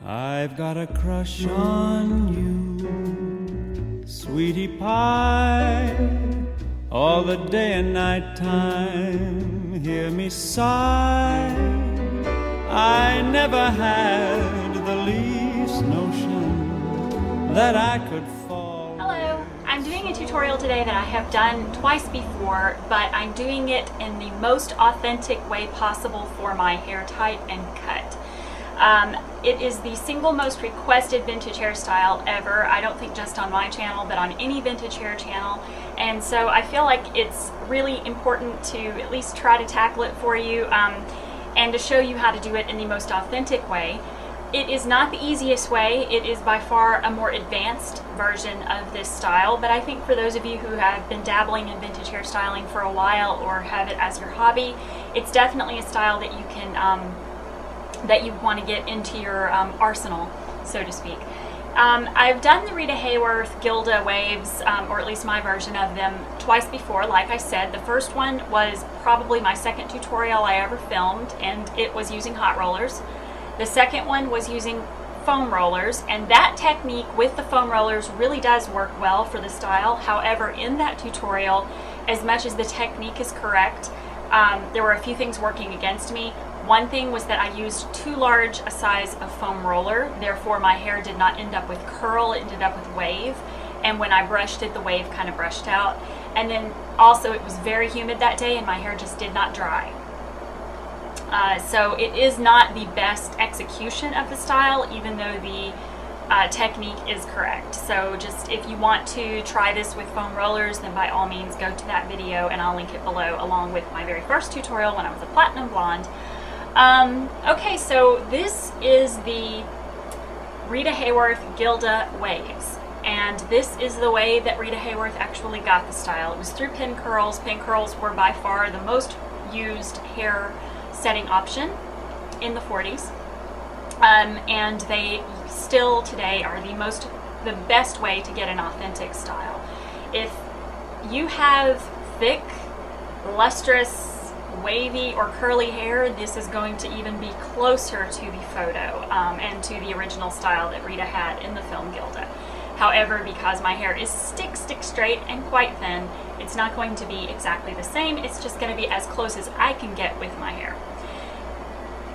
I've got a crush on you, sweetie pie, all the day and night time. Hear me sigh. I never had the least notion that I could fall. Hello, I'm doing a tutorial today that I have done twice before, but I'm doing it in the most authentic way possible for my hair type and cut. It is the single most requested vintage hairstyle ever. I don't think just on my channel, but on any vintage hair channel. And so I feel like it's really important to at least try to tackle it for you and to show you how to do it in the most authentic way. It is not the easiest way. It is by far a more advanced version of this style, but I think for those of you who have been dabbling in vintage hairstyling for a while or have it as your hobby, it's definitely a style that you can that you want to get into your arsenal, so to speak. I've done the Rita Hayworth Gilda waves, or at least my version of them, twice before. Like I said, the first one was probably my second tutorial I ever filmed, and it was using hot rollers. The second one was using foam rollers, and that technique with the foam rollers really does work well for the style. However, in that tutorial, as much as the technique is correct, there were a few things working against me. One thing was that I used too large a size of foam roller, therefore my hair did not end up with curl, it ended up with wave, and when I brushed it, the wave kind of brushed out. And then also it was very humid that day and my hair just did not dry. So it is not the best execution of the style, even though the technique is correct. So just if you want to try this with foam rollers, then by all means go to that video and I'll link it below, along with my very first tutorial when I was a platinum blonde. Okay, so this is the Rita Hayworth Gilda waves, and this is the way that Rita Hayworth actually got the style. It was through pin curls. Pin curls were by far the most used hair setting option in the 40s, and they still today are the best way to get an authentic style. If you have thick, lustrous, wavy or curly hair, this is going to even be closer to the photo and to the original style that Rita had in the film Gilda. However, because my hair is stick straight and quite thin, it's not going to be exactly the same. It's just going to be as close as I can get with my hair.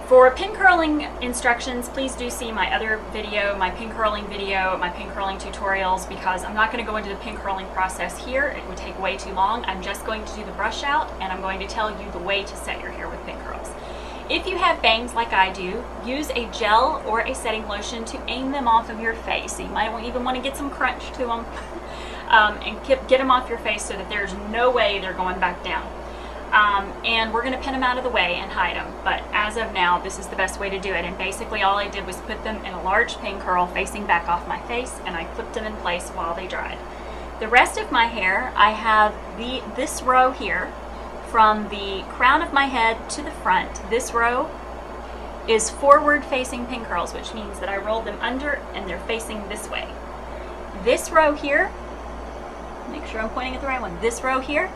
For pin curling instructions, please do see my other video, my pin curling video, my pin curling tutorials, because I'm not going to go into the pin curling process here. It would take way too long. I'm just going to do the brush out, and I'm going to tell you the way to set your hair with pin curls. If you have bangs like I do, use a gel or a setting lotion to aim them off of your face. So you might even want to get some crunch to them and get them off your face so that there's no way they're going back down. And we're going to pin them out of the way and hide them, but as of now this is the best way to do it. And basically all I did was put them in a large pin curl facing back off my face, and I clipped them in place while they dried. The rest of my hair, I have this row here from the crown of my head to the front. This row is forward facing pin curls, which means that I rolled them under and they're facing this way. This row here, make sure I'm pointing at the right one, this row here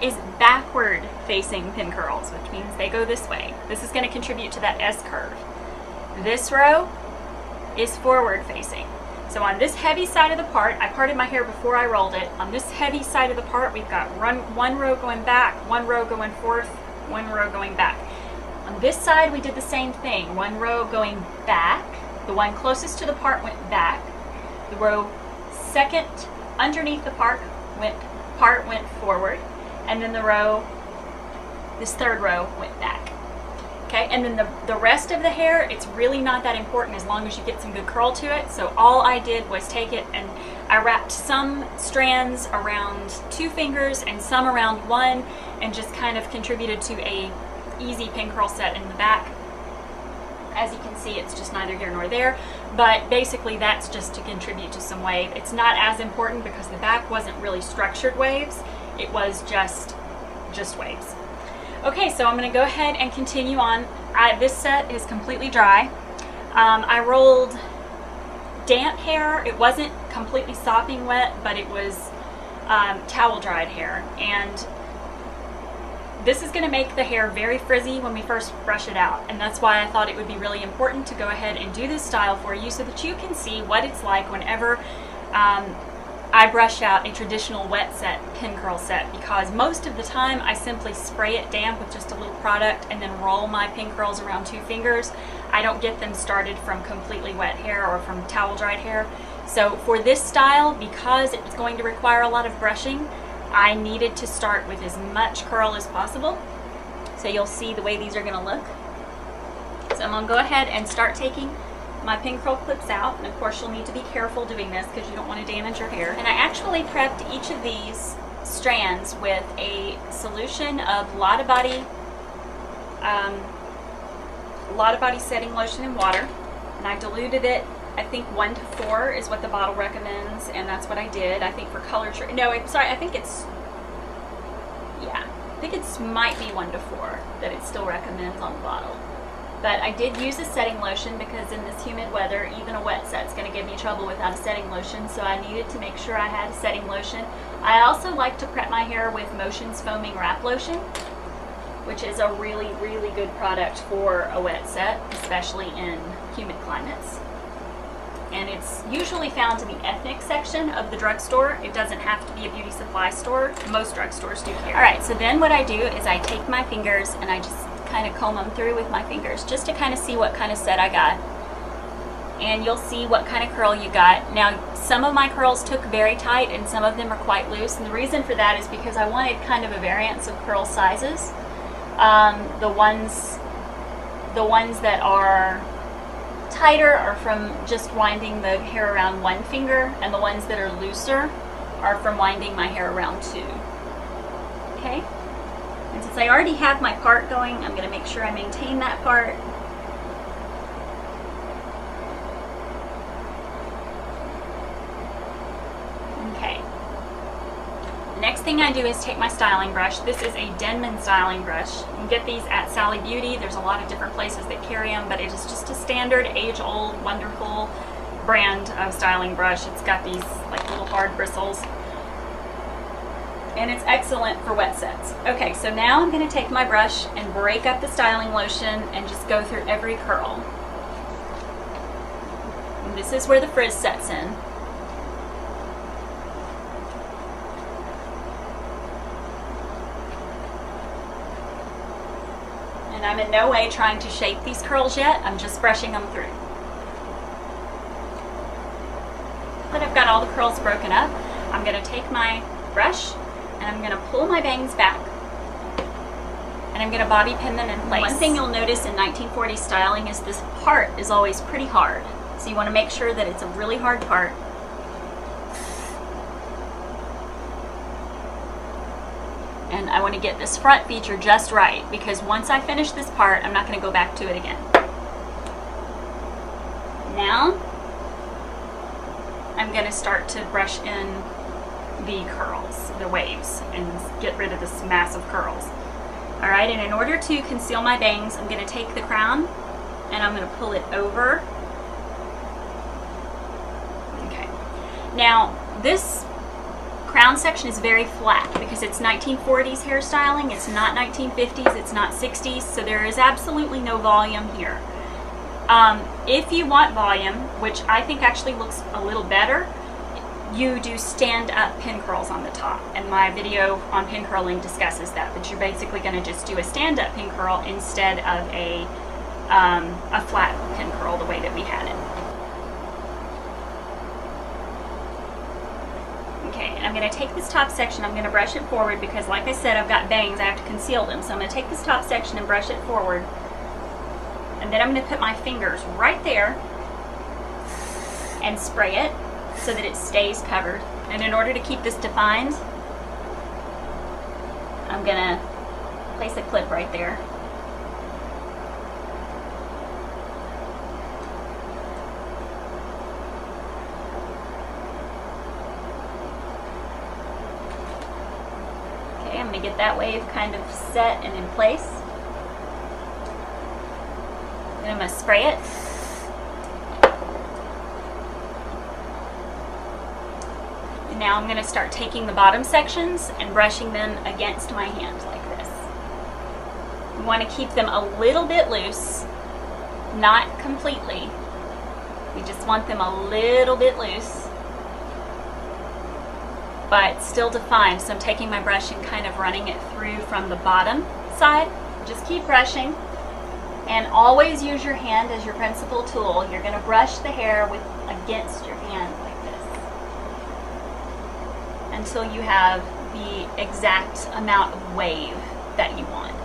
is backward facing pin curls, which means they go this way. This is going to contribute to that S curve. This row is forward facing. So on this heavy side of the part, I parted my hair before I rolled it. On this heavy side of the part, we've got one row going back, one row going forth, one row going back. On this side, we did the same thing. One row going back. The one closest to the part went back. The row second underneath the part went forward. And then this third row went back. Okay, and then the rest of the hair, it's really not that important as long as you get some good curl to it. So all I did was take it and I wrapped some strands around 2 fingers and some around 1, and just kind of contributed to a easy pin curl set in the back. As you can see, it's just neither here nor there, but basically that's just to contribute to some wave. It's not as important because the back wasn't really structured waves. It was just waves. Okay, so I'm going to go ahead and continue on. This set is completely dry. I rolled damp hair. It wasn't completely sopping wet, but it was towel dried hair. And this is going to make the hair very frizzy when we first brush it out, and that's why I thought it would be really important to go ahead and do this style for you so that you can see what it's like whenever I brush out a traditional wet set pin curl set, because most of the time I simply spray it damp with just a little product and then roll my pin curls around 2 fingers. I don't get them started from completely wet hair or from towel dried hair. So for this style, because it's going to require a lot of brushing, I needed to start with as much curl as possible. So you'll see the way these are going to look. So I'm going to go ahead and start taking my pin curl clips out, and of course you'll need to be careful doing this because you don't want to damage your hair. And I actually prepped each of these strands with a solution of Lotta Body setting lotion and water, and I diluted it. I think 1 to 4 is what the bottle recommends, and that's what I did. I think for color, no, sorry, I think it's, yeah, I think it's might be 1 to 4 that it still recommends on the bottle. But I did use a setting lotion because in this humid weather, even a wet set's going to give me trouble without a setting lotion, so I needed to make sure I had a setting lotion. I also like to prep my hair with Motion's Foaming Wrap Lotion, which is a really, really good product for a wet set, especially in humid climates. And it's usually found in the ethnic section of the drugstore. It doesn't have to be a beauty supply store. Most drugstores do carry. Alright, so then what I do is I take my fingers and I just kind of comb them through with my fingers just to kind of see what kind of set I got. And you'll see what kind of curl you got. Now, some of my curls took very tight and some of them are quite loose, and the reason for that is because I wanted kind of a variance of curl sizes. The ones that are tighter are from just winding the hair around 1 finger, and the ones that are looser are from winding my hair around 2. Okay? And since I already have my part going, I'm going to make sure I maintain that part. Okay. The next thing I do is take my styling brush. This is a Denman styling brush. You can get these at Sally Beauty. There's a lot of different places that carry them, but it is just a standard, age-old, wonderful brand of styling brush. It's got these like little hard bristles, and it's excellent for wet sets. Okay, so now I'm going to take my brush and break up the styling lotion and just go through every curl. And this is where the frizz sets in. And I'm in no way trying to shape these curls yet, I'm just brushing them through. But I've got all the curls broken up, I'm going to take my brush and I'm going to pull my bangs back and I'm going to bobby pin them in place. One thing you'll notice in 1940s styling is this part is always pretty hard. So you want to make sure that it's a really hard part. And I want to get this front feature just right, because once I finish this part, I'm not going to go back to it again. Now, I'm going to start to brush in the curls, the waves, and get rid of this mass of curls. Alright, and in order to conceal my bangs, I'm going to take the crown and I'm going to pull it over. Okay. Now, this crown section is very flat because it's 1940s hairstyling, it's not 1950s, it's not 60s, so there is absolutely no volume here. If you want volume, which I think actually looks a little better, you do stand-up pin curls on the top, and my video on pin curling discusses that, but you're basically going to just do a stand-up pin curl instead of a flat pin curl the way that we had it. Okay, and I'm going to take this top section, I'm going to brush it forward because like I said, I've got bangs, I have to conceal them, so I'm going to take this top section and brush it forward, and then I'm going to put my fingers right there and spray it so that it stays covered. And in order to keep this defined, I'm going to place a clip right there. Okay, I'm going to get that wave kind of set and in place. Then I'm going to spray it. Now I'm going to start taking the bottom sections and brushing them against my hand like this. want to keep them a little bit loose, not completely. We just want them a little bit loose, but still defined. So I'm taking my brush and kind of running it through from the bottom side. Just keep brushing, and always use your hand as your principal tool. You're going to brush the hair with against your hand like this until you have the exact amount of wave that you want.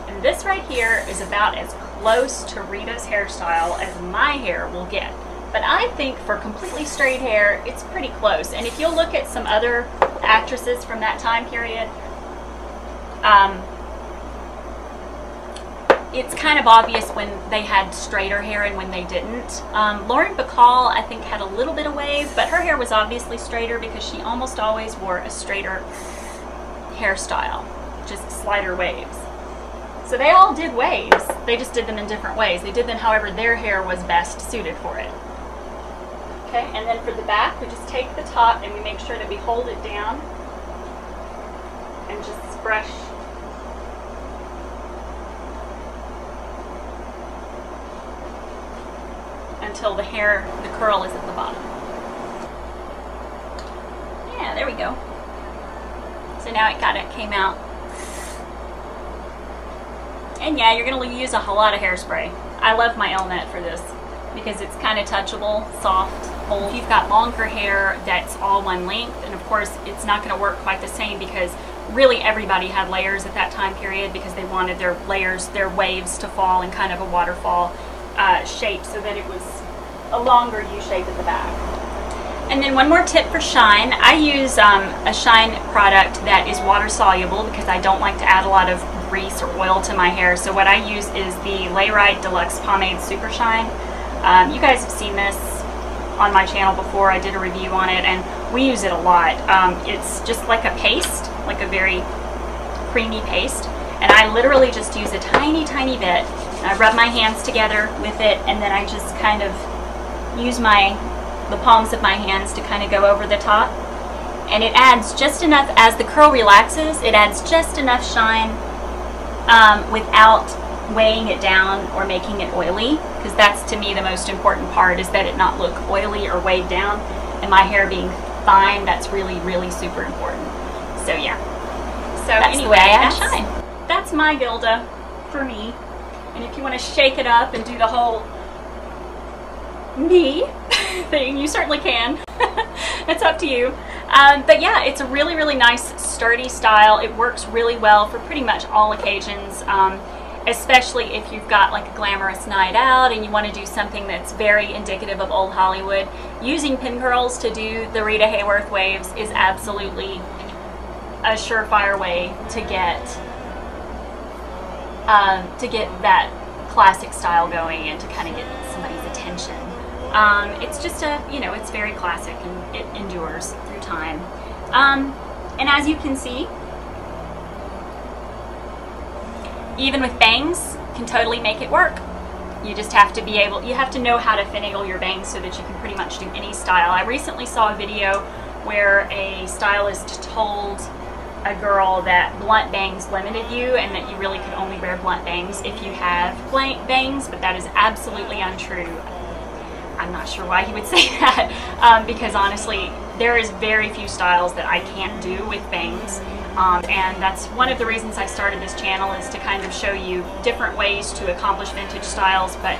And this right here is about as close to Rita's hairstyle as my hair will get. But I think for completely straight hair, it's pretty close. And if you'll look at some other actresses from that time period, it's kind of obvious when they had straighter hair and when they didn't. Lauren Bacall, I think, had a little bit of wave, but her hair was obviously straighter because she almost always wore a straighter hairstyle, just slighter waves. So they all did waves, they just did them in different ways. They did them however their hair was best suited for it. Okay, and then for the back, we just take the top and we make sure that we hold it down and just brush. Until the hair, the curl is at the bottom. Yeah, there we go. So now it came out. And yeah, you're going to use a whole lot of hairspray. I love my Elnet for this because it's kind of touchable, soft, hold. If you've got longer hair that's all one length, and of course it's not going to work quite the same because really everybody had layers at that time period because they wanted their layers, their waves to fall in kind of a waterfall shape so that it was a longer U shape at the back. And then one more tip for shine. I use a shine product that is water soluble because I don't like to add a lot of grease or oil to my hair. So what I use is the Layrite Deluxe Pomade Super Shine. You guys have seen this on my channel before. I did a review on it and we use it a lot. It's just like a paste, like a very creamy paste. And I literally just use a tiny, tiny bit. I rub my hands together with it and then I just kind of use the palms of my hands to kind of go over the top. And it adds just enough, as the curl relaxes, it adds just enough shine without weighing it down or making it oily, because that's to me the most important part, is that it not look oily or weighed down, and my hair being fine, that's really, really super important. So yeah. So that's anyway, I add shine. That's my Gilda for me. And if you want to shake it up and do the whole me thing, you certainly can. It's up to you. But yeah, it's a really, really nice sturdy style. It works really well for pretty much all occasions, especially if you've got like a glamorous night out and you want to do something that's very indicative of old Hollywood. Using pin curls to do the Rita Hayworth waves is absolutely a surefire way to get that classic style going and to kind of get somebody's attention. It's just it's very classic and it endures through time. And as you can see, even with bangs, can totally make it work. You just have to be able, you have to know how to finagle your bangs so that you can pretty much do any style. I recently saw a video where a stylist told a girl that blunt bangs limited you and that you really could only wear blunt bangs if you have blank bangs, but that is absolutely untrue. I'm not sure why he would say that, because honestly, there is very few styles that I can't do with bangs, and that's one of the reasons I started this channel, is to kind of show you different ways to accomplish vintage styles, but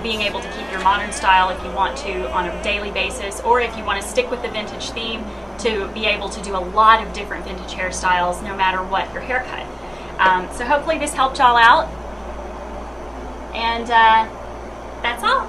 being able to keep your modern style if you want to on a daily basis, or if you want to stick with the vintage theme, to be able to do a lot of different vintage hairstyles no matter what your haircut. So hopefully this helped y'all out, and that's all.